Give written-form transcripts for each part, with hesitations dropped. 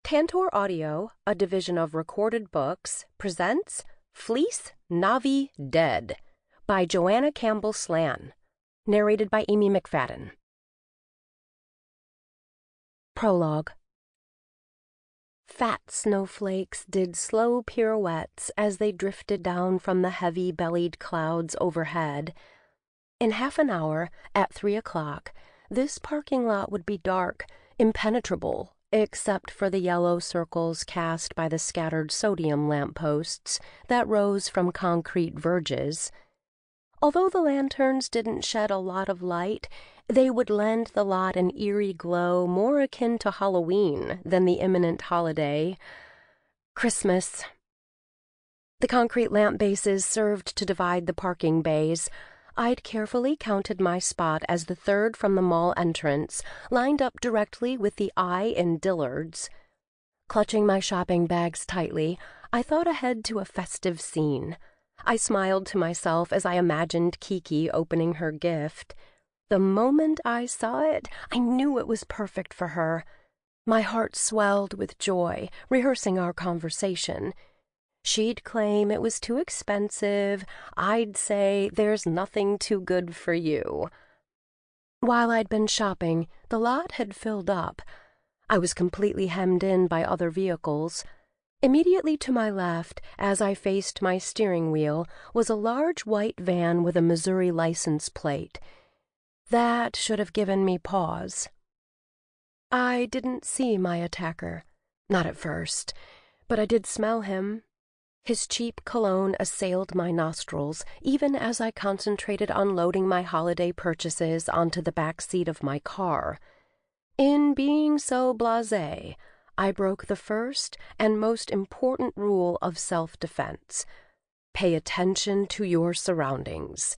Tantor Audio, a division of Recorded Books, presents Fleece, Navi, Dead by Joanna Campbell Slan, narrated by Mcfadden. Prologue. Fat snowflakes did slow pirouettes as they drifted down from the heavy-bellied clouds overhead. In half an hour, at 3 o'clock, this parking lot would be dark, impenetrable, except for the yellow circles cast by the scattered sodium lampposts that rose from concrete verges. Although the lanterns didn't shed a lot of light, they would lend the lot an eerie glow more akin to Halloween than the imminent holiday. Christmas. The concrete lamp bases served to divide the parking bays. I'd carefully counted my spot as the third from the mall entrance, lined up directly with the eye in Dillard's. Clutching my shopping bags tightly, I thought ahead to a festive scene. I smiled to myself as I imagined Kiki opening her gift. The moment I saw it, I knew it was perfect for her. My heart swelled with joy, rehearsing our conversation. She'd claim it was too expensive. I'd say there's nothing too good for you. While I'd been shopping, the lot had filled up. I was completely hemmed in by other vehicles. Immediately to my left, as I faced my steering wheel, was a large white van with a Missouri license plate. That should have given me pause. I didn't see my attacker. Not at first, but I did smell him. His cheap cologne assailed my nostrils, even as I concentrated on loading my holiday purchases onto the back seat of my car. In being so blasé, I broke the first and most important rule of self-defense. Pay attention to your surroundings.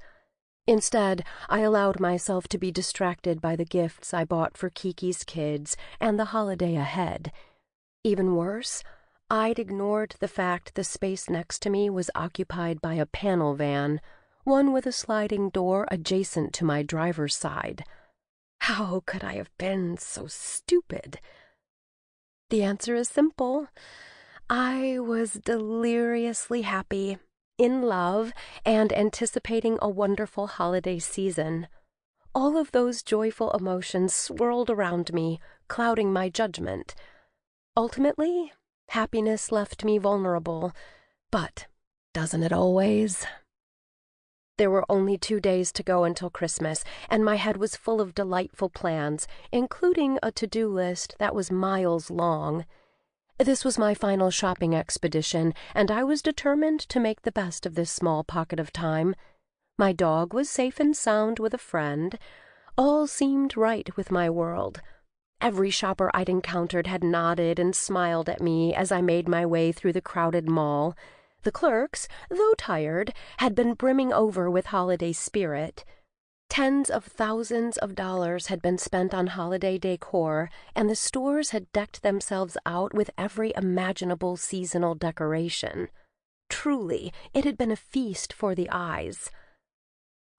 Instead, I allowed myself to be distracted by the gifts I bought for Kiki's kids and the holiday ahead. Even worse, I'd ignored the fact the space next to me was occupied by a panel van, one with a sliding door adjacent to my driver's side. How could I have been so stupid? The answer is simple. I was deliriously happy, in love, and anticipating a wonderful holiday season. All of those joyful emotions swirled around me, clouding my judgment. Ultimately, happiness left me vulnerable, but doesn't it always? There were only 2 days to go until Christmas, and my head was full of delightful plans, including a to-do list that was miles long. This was my final shopping expedition, and I was determined to make the best of this small pocket of time. My dog was safe and sound with a friend. All seemed right with my world. Every shopper I'd encountered had nodded and smiled at me as I made my way through the crowded mall. The clerks, though tired, had been brimming over with holiday spirit. Tens of thousands of dollars had been spent on holiday decor, and the stores had decked themselves out with every imaginable seasonal decoration. Truly, it had been a feast for the eyes.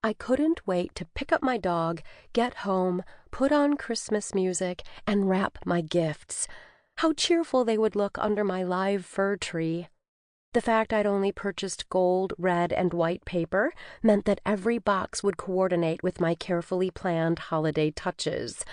I couldn't wait to pick up my dog, get home, put on Christmas music, and wrap my gifts. How cheerful they would look under my live fir tree. The fact I'd only purchased gold, red, and white paper meant that every box would coordinate with my carefully planned holiday touches.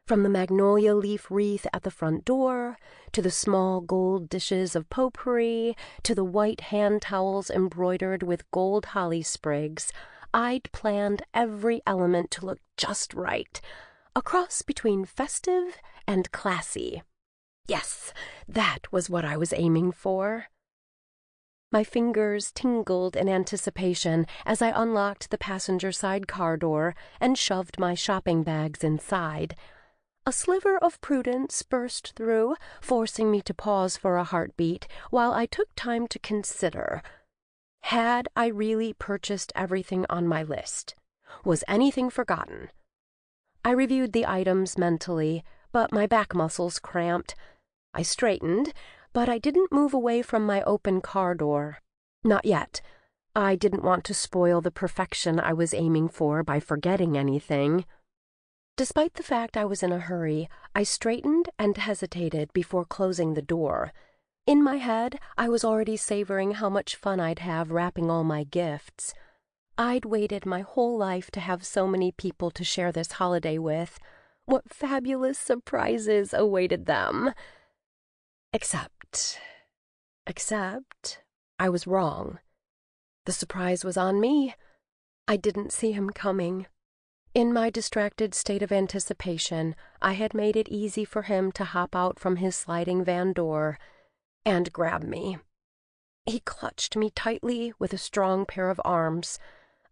From the magnolia leaf wreath at the front door, to the small gold dishes of potpourri, to the white hand towels embroidered with gold holly sprigs, I'd planned every element to look just right, a cross between festive and classy. Yes, that was what I was aiming for. My fingers tingled in anticipation as I unlocked the passenger side car door and shoved my shopping bags inside. A sliver of prudence burst through, forcing me to pause for a heartbeat while I took time to consider. Had I really purchased everything on my list? Was anything forgotten? I reviewed the items mentally, but my back muscles cramped. I straightened, but I didn't move away from my open car door. Not yet. I didn't want to spoil the perfection I was aiming for by forgetting anything. Despite the fact I was in a hurry, I straightened and hesitated before closing the door. In my head, I was already savoring how much fun I'd have wrapping all my gifts. I'd waited my whole life to have so many people to share this holiday with. What fabulous surprises awaited them! Except, I was wrong. The surprise was on me. I didn't see him coming. In my distracted state of anticipation, I had made it easy for him to hop out from his sliding van door and grab me. He clutched me tightly with a strong pair of arms.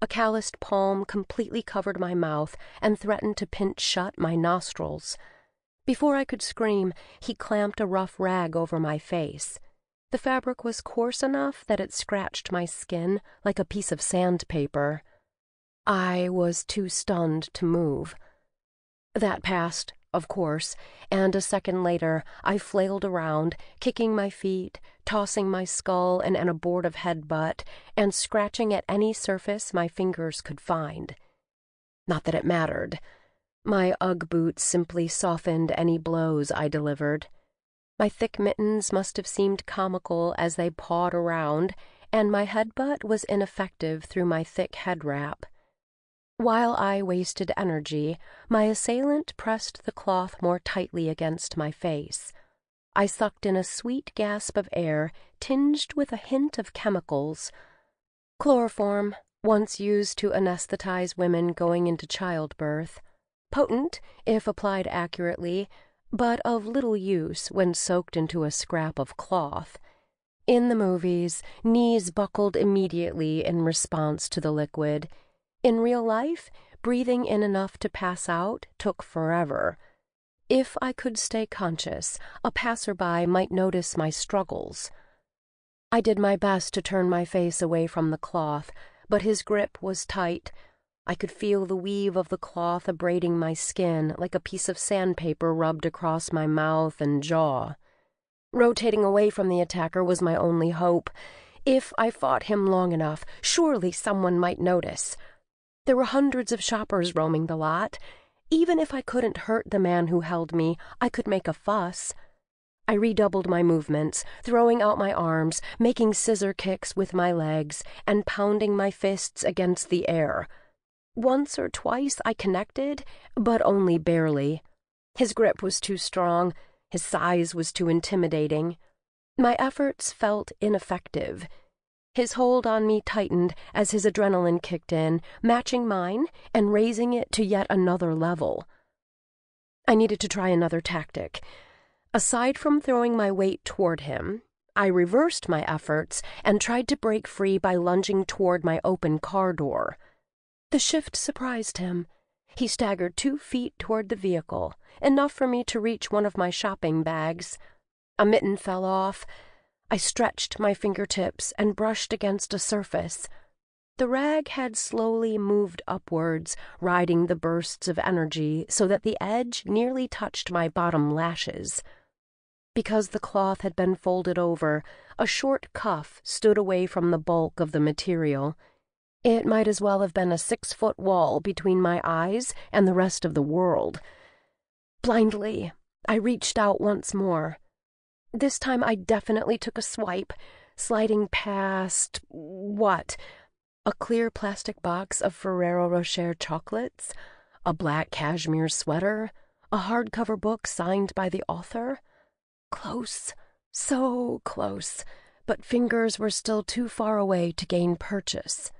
A calloused palm completely covered my mouth and threatened to pinch shut my nostrils. Before I could scream, he clamped a rough rag over my face. The fabric was coarse enough that it scratched my skin like a piece of sandpaper. I was too stunned to move. That passed, of course, and a second later I flailed around, kicking my feet, tossing my skull in an abortive headbutt, and scratching at any surface my fingers could find. Not that it mattered. My Ugg boots simply softened any blows I delivered. My thick mittens must have seemed comical as they pawed around, and my headbutt was ineffective through my thick head wrap. While I wasted energy, my assailant pressed the cloth more tightly against my face. I sucked in a sweet gasp of air tinged with a hint of chemicals. Chloroform, once used to anesthetize women going into childbirth. Potent, if applied accurately, but of little use when soaked into a scrap of cloth. In the movies, knees buckled immediately in response to the liquid. In real life, breathing in enough to pass out took forever. If I could stay conscious, a passerby might notice my struggles. I did my best to turn my face away from the cloth, but his grip was tight. I could feel the weave of the cloth abrading my skin like a piece of sandpaper rubbed across my mouth and jaw. Rotating away from the attacker was my only hope. If I fought him long enough, surely someone might notice. There were hundreds of shoppers roaming the lot. Even if I couldn't hurt the man who held me, I could make a fuss. I redoubled my movements, throwing out my arms, making scissor kicks with my legs, and pounding my fists against the air. Once or twice I connected, but only barely. His grip was too strong. His size was too intimidating. My efforts felt ineffective. His hold on me tightened as his adrenaline kicked in, matching mine and raising it to yet another level. I needed to try another tactic. Aside from throwing my weight toward him, I reversed my efforts and tried to break free by lunging toward my open car door. The shift surprised him. He staggered 2 feet toward the vehicle, enough for me to reach one of my shopping bags. A mitten fell off. I stretched my fingertips and brushed against a surface. The rag had slowly moved upwards, riding the bursts of energy so that the edge nearly touched my bottom lashes. Because the cloth had been folded over, a short cuff stood away from the bulk of the material. It might as well have been a 6-foot wall between my eyes and the rest of the world. Blindly, I reached out once more. This time I definitely took a swipe, sliding past, what? A clear plastic box of Ferrero Rocher chocolates, a black cashmere sweater, a hardcover book signed by the author. Close, so close, but fingers were still too far away to gain purchase.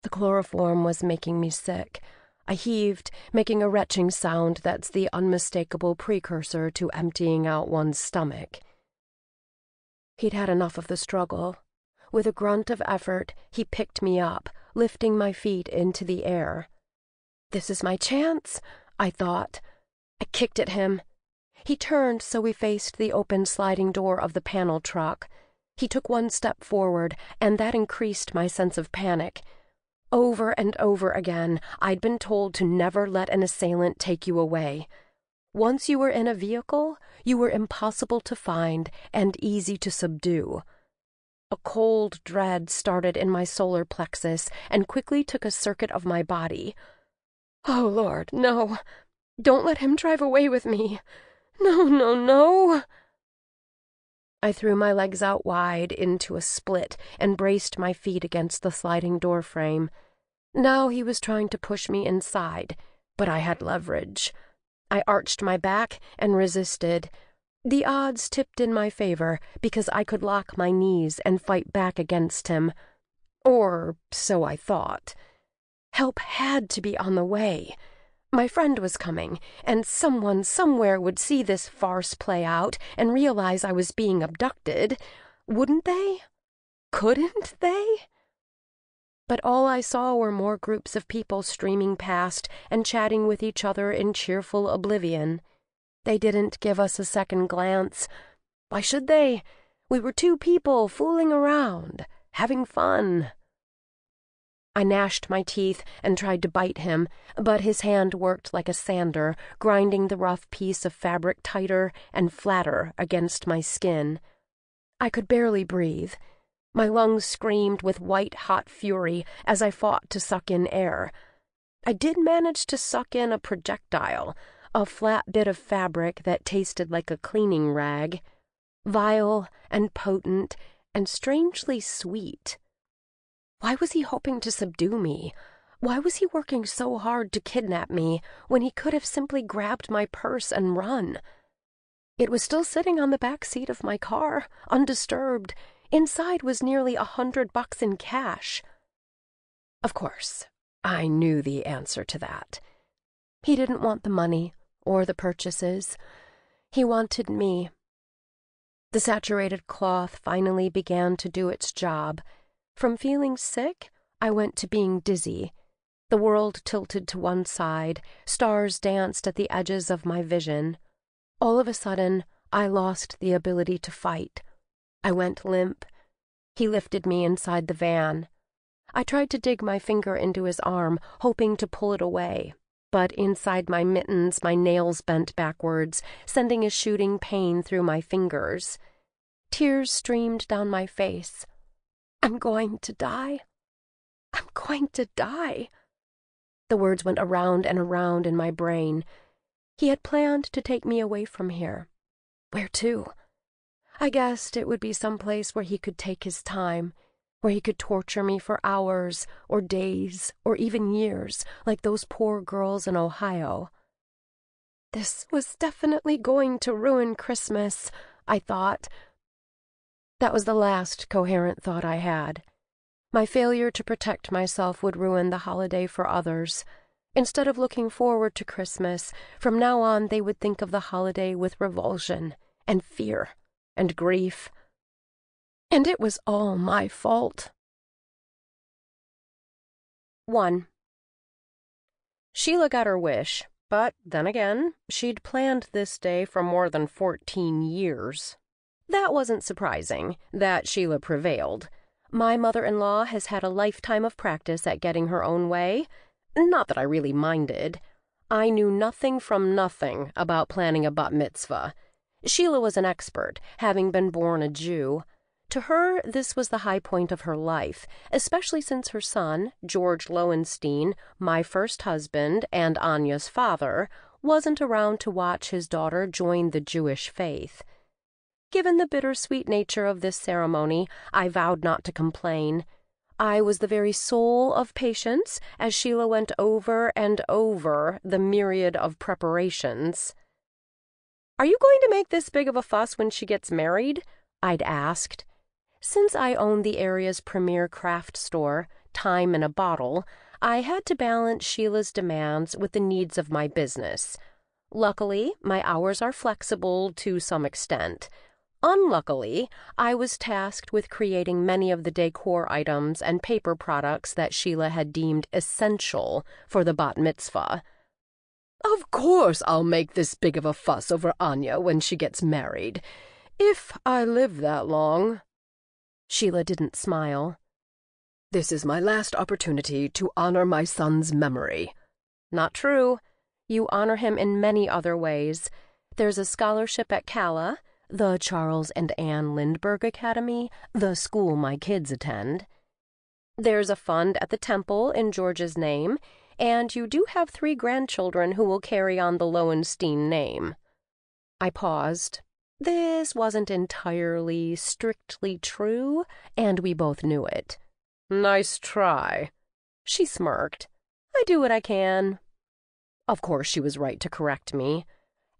The chloroform was making me sick. I heaved, making a retching sound that's the unmistakable precursor to emptying out one's stomach. He'd had enough of the struggle. With a grunt of effort, he picked me up, lifting my feet into the air. This is my chance, I thought. I kicked at him. He turned so we faced the open sliding door of the panel truck. He took one step forward, and that increased my sense of panic. Over and over again, I'd been told to never let an assailant take you away. Once you were in a vehicle, you were impossible to find and easy to subdue. A cold dread started in my solar plexus and quickly took a circuit of my body. Oh, Lord, no! Don't let him drive away with me. No, no, no. I threw my legs out wide into a split and braced my feet against the sliding door frame. Now he was trying to push me inside, but I had leverage. I arched my back and resisted. The odds tipped in my favor because I could lock my knees and fight back against him. Or so I thought. Help had to be on the way. My friend was coming, and someone somewhere would see this farce play out and realize I was being abducted. Wouldn't they? Couldn't they? But all I saw were more groups of people streaming past and chatting with each other in cheerful oblivion. They didn't give us a second glance. Why should they? We were two people fooling around, having fun. I gnashed my teeth and tried to bite him, but his hand worked like a sander, grinding the rough piece of fabric tighter and flatter against my skin. I could barely breathe. My lungs screamed with white-hot fury as I fought to suck in air. I did manage to suck in a projectile, a flat bit of fabric that tasted like a cleaning rag, vile and potent and strangely sweet. Why was he hoping to subdue me? Why was he working so hard to kidnap me when he could have simply grabbed my purse and run? It was still sitting on the back seat of my car, undisturbed. Inside was nearly $100 in cash. Of course, I knew the answer to that. He didn't want the money or the purchases. He wanted me. The saturated cloth finally began to do its job. From feeling sick, I went to being dizzy. The world tilted to one side, stars danced at the edges of my vision. All of a sudden, I lost the ability to fight. I went limp. He lifted me inside the van. I tried to dig my finger into his arm, hoping to pull it away, but inside my mittens my nails bent backwards, sending a shooting pain through my fingers. Tears streamed down my face. I'm going to die. I'm going to die. The words went around and around in my brain. He had planned to take me away from here. Where to? I guessed it would be someplace where he could take his time, where he could torture me for hours or days or even years, like those poor girls in Ohio. This was definitely going to ruin Christmas, I thought. That was the last coherent thought I had. My failure to protect myself would ruin the holiday for others. Instead of looking forward to Christmas, from now on they would think of the holiday with revulsion and fear and grief. And it was all my fault. 1. Sheila got her wish, but then again, she'd planned this day for more than 14 years. That wasn't surprising, that Sheila prevailed. My mother-in-law has had a lifetime of practice at getting her own way. Not that I really minded. I knew nothing from nothing about planning a bat mitzvah. Sheila was an expert, having been born a Jew. To her, this was the high point of her life, especially since her son, George Lowenstein, my first husband and Anya's father, wasn't around to watch his daughter join the Jewish faith. Given the bittersweet nature of this ceremony, I vowed not to complain. I was the very soul of patience as Sheila went over and over the myriad of preparations. "Are you going to make this big of a fuss when she gets married?" I'd asked. Since I owned the area's premier craft store, Time in a Bottle, I had to balance Sheila's demands with the needs of my business. Luckily, my hours are flexible to some extent. Unluckily, I was tasked with creating many of the decor items and paper products that Sheila had deemed essential for the bat mitzvah. "Of course I'll make this big of a fuss over Anya when she gets married, if I live that long." Sheila didn't smile. "This is my last opportunity to honor my son's memory." "Not true. You honor him in many other ways. There's a scholarship at Cala, the Charles and Anne Lindbergh Academy, the school my kids attend. There's a fund at the temple in George's name, and you do have 3 grandchildren who will carry on the Lowenstein name." I paused. This wasn't entirely, strictly true, and we both knew it. "Nice try." She smirked. "I do what I can." Of course she was right to correct me.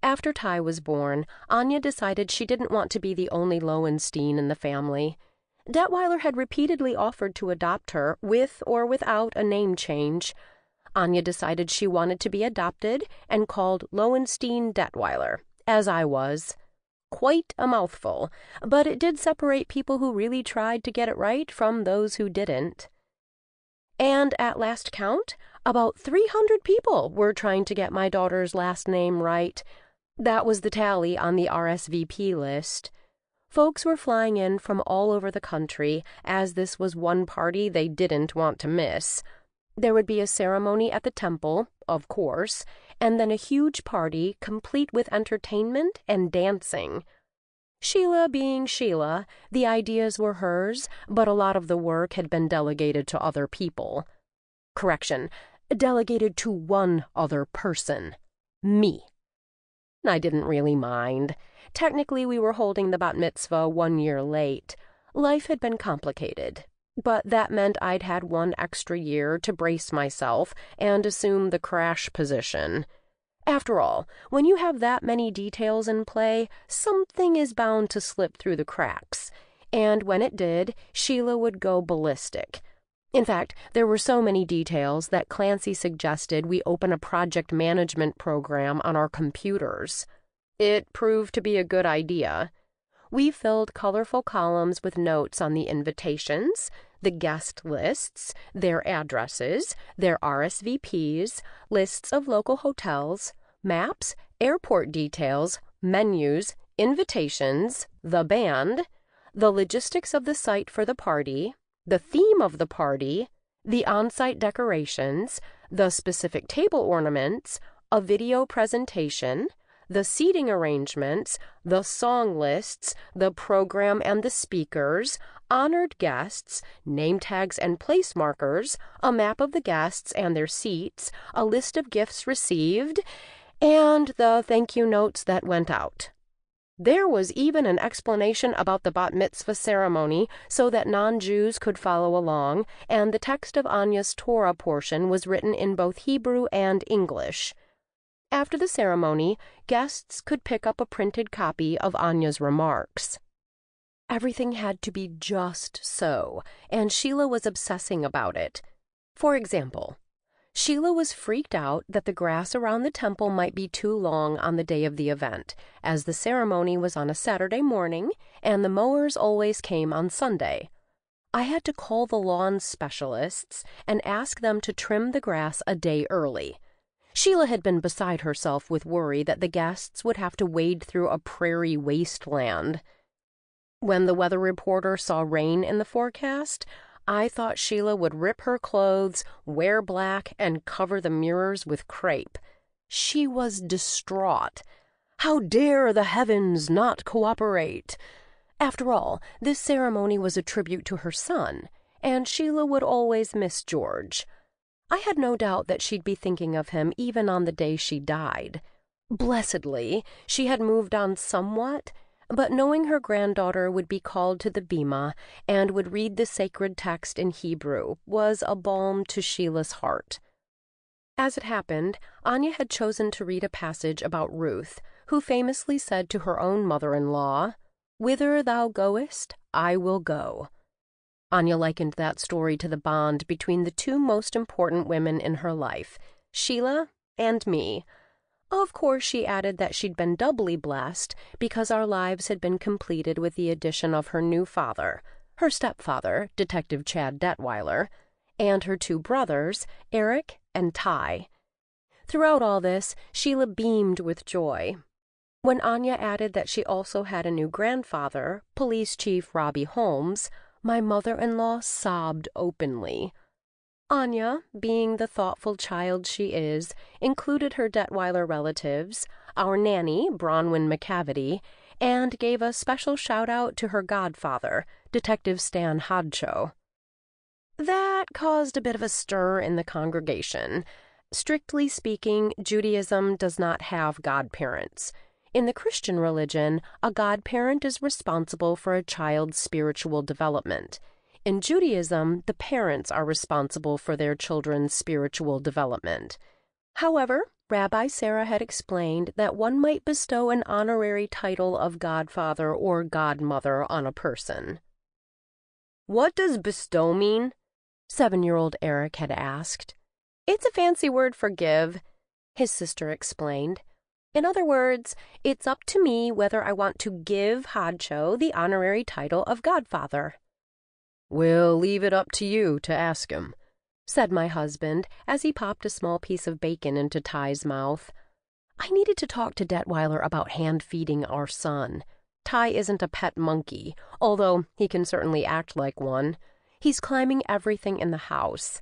After Ty was born, Anya decided she didn't want to be the only Lowenstein in the family. Detweiler had repeatedly offered to adopt her, with or without a name change. Anya decided she wanted to be adopted and called Lowenstein Detweiler, as I was. Quite a mouthful, but it did separate people who really tried to get it right from those who didn't. And at last count, about 300 people were trying to get my daughter's last name right. That was the tally on the RSVP list. Folks were flying in from all over the country, as this was one party they didn't want to miss. There would be a ceremony at the temple, of course, and then a huge party complete with entertainment and dancing. Sheila being Sheila, the ideas were hers, but a lot of the work had been delegated to other people. Correction, delegated to one other person. Me. I didn't really mind. Technically, we were holding the bat mitzvah 1 year late. Life had been complicated, but that meant I'd had 1 extra year to brace myself and assume the crash position. After all, when you have that many details in play, something is bound to slip through the cracks. And when it did, Sheila would go ballistic. In fact, there were so many details that Clancy suggested we open a project management program on our computers. It proved to be a good idea. We filled colorful columns with notes on the invitations, the guest lists, their addresses, their RSVPs, lists of local hotels, maps, airport details, menus, invitations, the band, the logistics of the site for the party, the theme of the party, the on-site decorations, the specific table ornaments, a video presentation, the seating arrangements, the song lists, the program and the speakers, honored guests, name tags and place markers, a map of the guests and their seats, a list of gifts received, and the thank you notes that went out. There was even an explanation about the bat mitzvah ceremony so that non-Jews could follow along, and the text of Anya's Torah portion was written in both Hebrew and English. After the ceremony, guests could pick up a printed copy of Anya's remarks. Everything had to be just so, and Sheila was obsessing about it. For example, Sheila was freaked out that the grass around the temple might be too long on the day of the event, as the ceremony was on a Saturday morning, and the mowers always came on Sunday. I had to call the lawn specialists and ask them to trim the grass a day early. Sheila had been beside herself with worry that the guests would have to wade through a prairie wasteland. When the weather reporter saw rain in the forecast, I thought Sheila would rip her clothes, wear black, and cover the mirrors with crepe. She was distraught. How dare the heavens not cooperate? After all, this ceremony was a tribute to her son, and Sheila would always miss George. I had no doubt that she'd be thinking of him even on the day she died. Blessedly, she had moved on somewhat, but knowing her granddaughter would be called to the bima and would read the sacred text in Hebrew was a balm to Sheila's heart. As it happened, Anya had chosen to read a passage about Ruth, who famously said to her own mother-in-law, "Whither thou goest, I will go." Anya likened that story to the bond between the 2 most important women in her life, Sheila and me. Of course, she added that she'd been doubly blessed because our lives had been completed with the addition of her new father, her stepfather, Detective Chad Detweiler, and her 2 brothers, Eric and Ty. Throughout all this, Sheila beamed with joy. When Anya added that she also had a new grandfather, Police Chief Robbie Holmes, my mother-in-law sobbed openly. Anya, being the thoughtful child she is, included her Detweiler relatives, our nanny, Bronwyn Mcfadden, and gave a special shout-out to her godfather, Detective Stan Hodcho. That caused a bit of a stir in the congregation. Strictly speaking, Judaism does not have godparents. In the Christian religion, a godparent is responsible for a child's spiritual development. In Judaism, the parents are responsible for their children's spiritual development. However, Rabbi Sarah had explained that one might bestow an honorary title of godfather or godmother on a person. "What does bestow mean?" 7-year-old Eric had asked. "It's a fancy word for give," his sister explained. "In other words, it's up to me whether I want to give Hodcho the honorary title of godfather." "We'll leave it up to you to ask him," said my husband as he popped a small piece of bacon into Ty's mouth. I needed to talk to Detweiler about hand-feeding our son. Ty isn't a pet monkey, although he can certainly act like one. He's climbing everything in the house.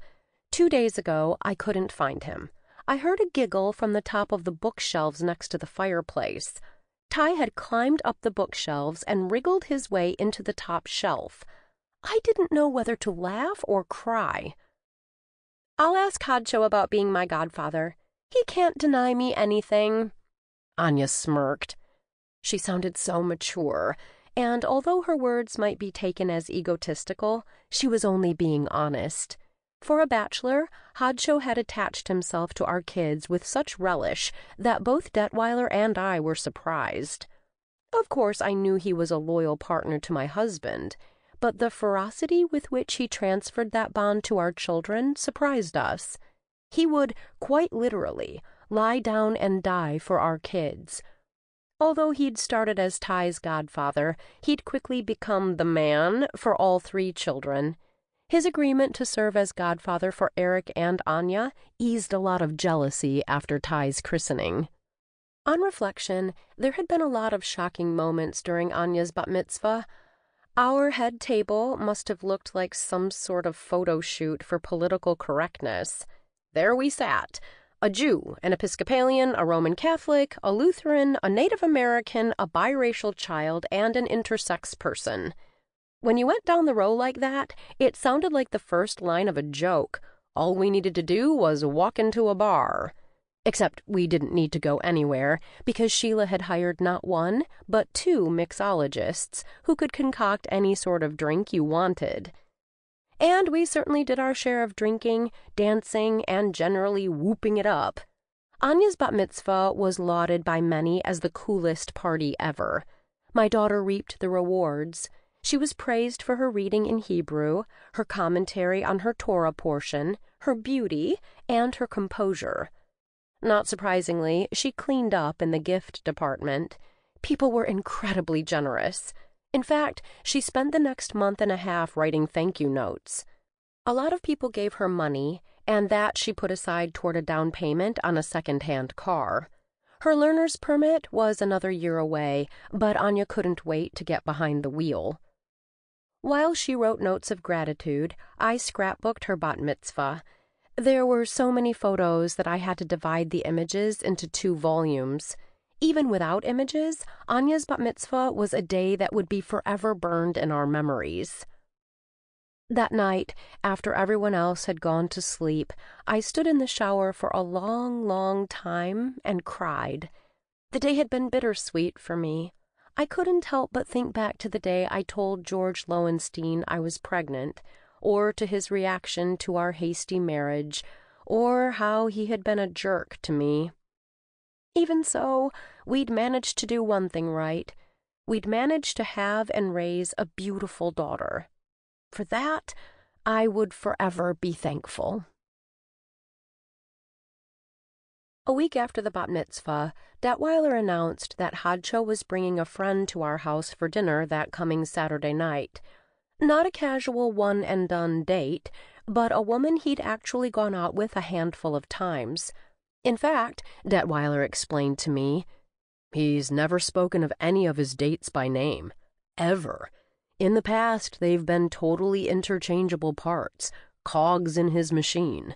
2 days ago, I couldn't find him. I heard a giggle from the top of the bookshelves next to the fireplace. Ty had climbed up the bookshelves and wriggled his way into the top shelf. I didn't know whether to laugh or cry. "I'll ask Hodcho about being my godfather. He can't deny me anything." Anya smirked. She sounded so mature, and although her words might be taken as egotistical, she was only being honest. For a bachelor, Hodcho had attached himself to our kids with such relish that both Detweiler and I were surprised. Of course, I knew he was a loyal partner to my husband, but the ferocity with which he transferred that bond to our children surprised us. He would, quite literally, lie down and die for our kids. Although he'd started as Ty's godfather, he'd quickly become the man for all 3 children. His agreement to serve as godfather for Eric and Anya eased a lot of jealousy after Ty's christening. On reflection, there had been a lot of shocking moments during Anya's bat mitzvah. Our head table must have looked like some sort of photo shoot for political correctness. There we sat, a Jew, an Episcopalian, a Roman Catholic, a Lutheran, a Native American, a biracial child, and an intersex person. When you went down the row like that, it sounded like the first line of a joke. All we needed to do was walk into a bar. Except we didn't need to go anywhere, because Sheila had hired not 1, but 2 mixologists who could concoct any sort of drink you wanted. And we certainly did our share of drinking, dancing, and generally whooping it up. Anya's bat mitzvah was lauded by many as the coolest party ever. My daughter reaped the rewards. She was praised for her reading in Hebrew, her commentary on her Torah portion, her beauty, and her composure. Not surprisingly, she cleaned up in the gift department. People were incredibly generous. In fact, she spent the next month and a half writing thank you notes. A lot of people gave her money, and that she put aside toward a down payment on a second-hand car. Her learner's permit was another year away, but Anya couldn't wait to get behind the wheel. While she wrote notes of gratitude, I scrapbooked her bat mitzvah. There were so many photos that I had to divide the images into 2 volumes. Even without images, Anya's bat mitzvah was a day that would be forever burned in our memories. That night, after everyone else had gone to sleep, I stood in the shower for a long, long time and cried. The day had been bittersweet for me. I couldn't help but think back to the day I told George Lowenstein I was pregnant, or to his reaction to our hasty marriage, or how he had been a jerk to me. Even so, we'd managed to do one thing right. We'd managed to have and raise a beautiful daughter. For that, I would forever be thankful. A week after the bat mitzvah, Detweiler announced that Hodcho was bringing a friend to our house for dinner that coming Saturday night. Not a casual one-and-done date, but a woman he'd actually gone out with a handful of times. In fact, Detweiler explained to me, he's never spoken of any of his dates by name. Ever. In the past, they've been totally interchangeable parts, cogs in his machine.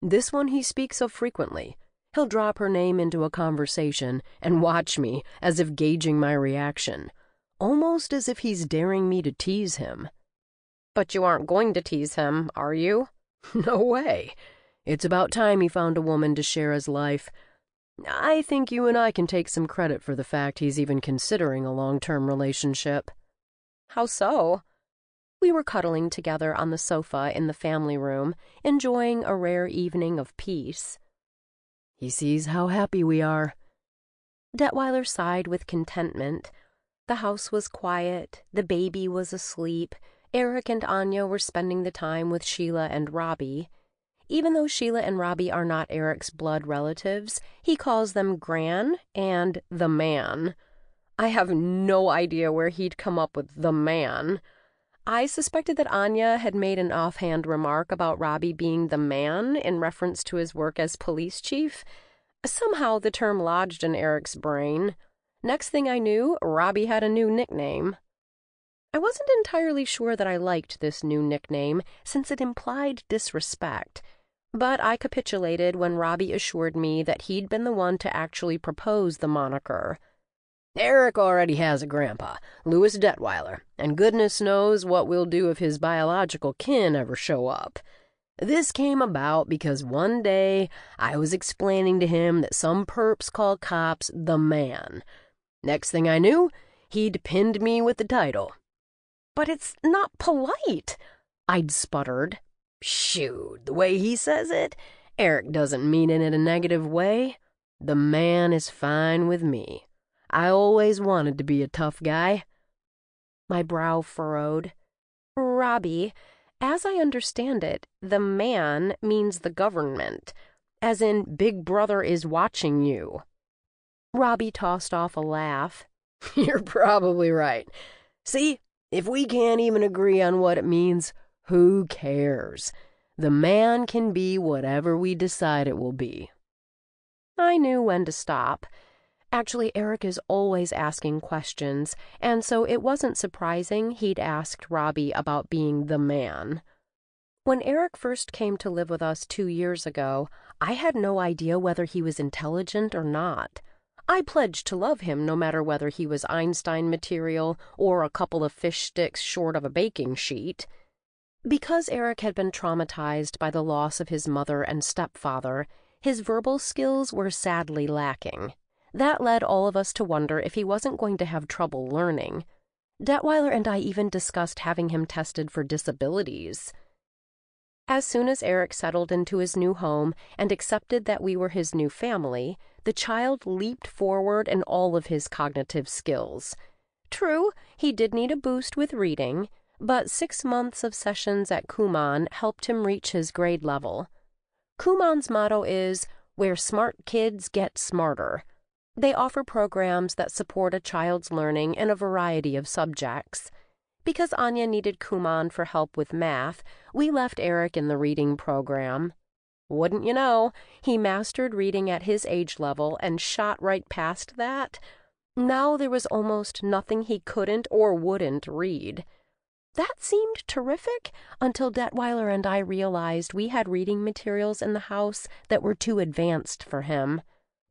This one he speaks of frequently. He'll drop her name into a conversation and watch me as if gauging my reaction, almost as if he's daring me to tease him. But you aren't going to tease him, are you? No way. It's about time he found a woman to share his life. I think you and I can take some credit for the fact he's even considering a long-term relationship." "How so?" We were cuddling together on the sofa in the family room, enjoying a rare evening of peace. "He sees how happy we are." Detweiler sighed with contentment. The house was quiet, the baby was asleep, Eric and Anya were spending the time with Sheila and Robbie. Even though Sheila and Robbie are not Eric's blood relatives, he calls them Gran and the man. I have no idea where he'd come up with the man. I suspected that Anya had made an offhand remark about Robbie being the man in reference to his work as police chief. Somehow the term lodged in Eric's brain. Next thing I knew, Robbie had a new nickname. I wasn't entirely sure that I liked this new nickname, since it implied disrespect. But I capitulated when Robbie assured me that he'd been the one to actually propose the moniker. "Eric already has a grandpa, Louis Detweiler, and goodness knows what we'll do if his biological kin ever show up. This came about because one day I was explaining to him that some perps call cops the man. Next thing I knew, he'd pinned me with the title." "But it's not polite," I'd sputtered. "Shoot, the way he says it, Eric doesn't mean it in a negative way. The man is fine with me. I always wanted to be a tough guy." My brow furrowed. "Robbie, as I understand it, the man means the government, as in Big Brother is watching you." Robbie tossed off a laugh. "You're probably right. See, if we can't even agree on what it means, who cares? The man can be whatever we decide it will be." I knew when to stop. Actually, Eric is always asking questions, and so it wasn't surprising he'd asked Robbie about being the man. When Eric first came to live with us 2 years ago, I had no idea whether he was intelligent or not. I pledged to love him no matter whether he was Einstein material or a couple of fish sticks short of a baking sheet. Because Eric had been traumatized by the loss of his mother and stepfather, his verbal skills were sadly lacking. That led all of us to wonder if he wasn't going to have trouble learning. Detweiler and I even discussed having him tested for disabilities. As soon as Eric settled into his new home and accepted that we were his new family, the child leaped forward in all of his cognitive skills. True, he did need a boost with reading, but 6 months of sessions at Kumon helped him reach his grade level. Kumon's motto is, "Where smart kids get smarter." They offer programs that support a child's learning in a variety of subjects. Because Anya needed Kumon for help with math, we left Eric in the reading program. Wouldn't you know, he mastered reading at his age level and shot right past that. Now there was almost nothing he couldn't or wouldn't read. That seemed terrific until Detweiler and I realized we had reading materials in the house that were too advanced for him.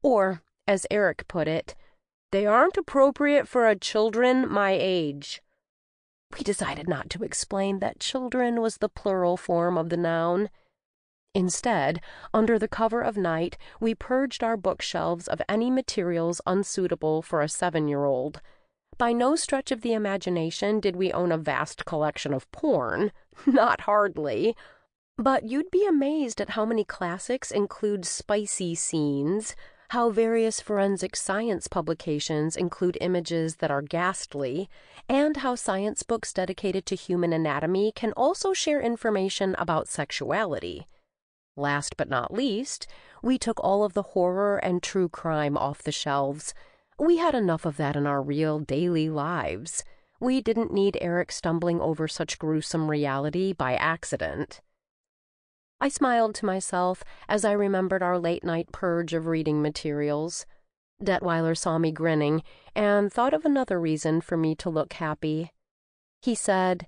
Or, as Eric put it, "They aren't appropriate for a children my age." We decided not to explain that children was the plural form of the noun. Instead, under the cover of night, we purged our bookshelves of any materials unsuitable for a 7-year-old. By no stretch of the imagination did we own a vast collection of porn. Not hardly. But you'd be amazed at how many classics include spicy scenes, how various forensic science publications include images that are ghastly, and how science books dedicated to human anatomy can also share information about sexuality. Last but not least, we took all of the horror and true crime off the shelves. We had enough of that in our real daily lives. We didn't need Eric stumbling over such gruesome reality by accident. I smiled to myself as I remembered our late-night purge of reading materials. Detweiler saw me grinning and thought of another reason for me to look happy. He said,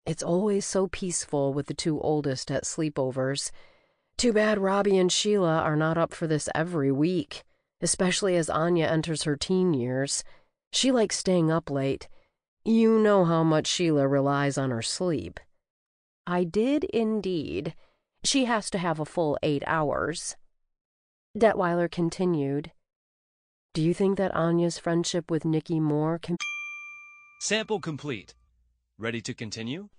"It's always so peaceful with the 2 oldest at sleepovers. Too bad Robbie and Sheila are not up for this every week, especially as Anya enters her teen years. She likes staying up late. You know how much Sheila relies on her sleep." I did indeed. She has to have a full 8 hours. Detweiler continued, "Do you think that Anya's friendship with Nicky Moore can—" Sample complete. Ready to continue?